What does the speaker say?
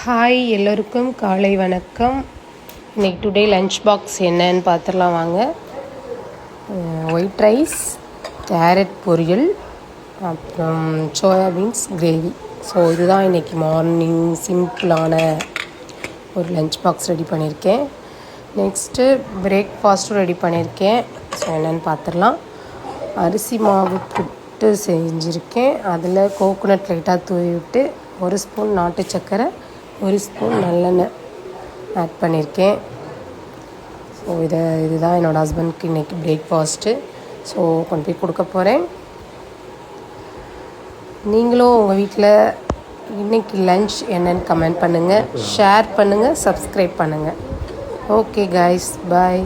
Hi எல்லோருக்கும் காலை வணக்கம். இன்றைக்கி டுடே லன்ச் பாக்ஸ் என்னன்னு பார்த்துடலாம் வாங்க. ஒயிட் ரைஸ், கேரட் பொரியல், அப்புறம் சோயாபீன்ஸ் கிரேவி. ஸோ இதுதான் இன்றைக்கி மார்னிங் சிம்பிளான ஒரு லன்ச் பாக்ஸ் ரெடி பண்ணியிருக்கேன். நெக்ஸ்ட்டு பிரேக்ஃபாஸ்ட்டும் ரெடி பண்ணியிருக்கேன். ஸோ என்னென்னு பார்த்துடலாம். அரிசி மாவு புட்டு செஞ்சுருக்கேன். அதில் கோகோனட் லைட்டாக தூவி விட்டு 1 ஸ்பூன் நாட்டு சர்க்கரை, 1 ஸ்பூன் நல்லெண்ணெய் ஆட் பண்ணியிருக்கேன். ஸோ இதுதான் என்னோடய ஹஸ்பண்ட்க்கு இன்றைக்கி பிரேக்ஃபாஸ்ட்டு. ஸோ கொண்டு போய் கொடுக்க போகிறேன். நீங்களும் உங்கள் வீட்டில் இன்றைக்கி லன்ச் என்னென்னு கமெண்ட் பண்ணுங்கள், ஷேர் பண்ணுங்கள், சப்ஸ்கிரைப் பண்ணுங்கள். ஓகே கைஸ், பாய்.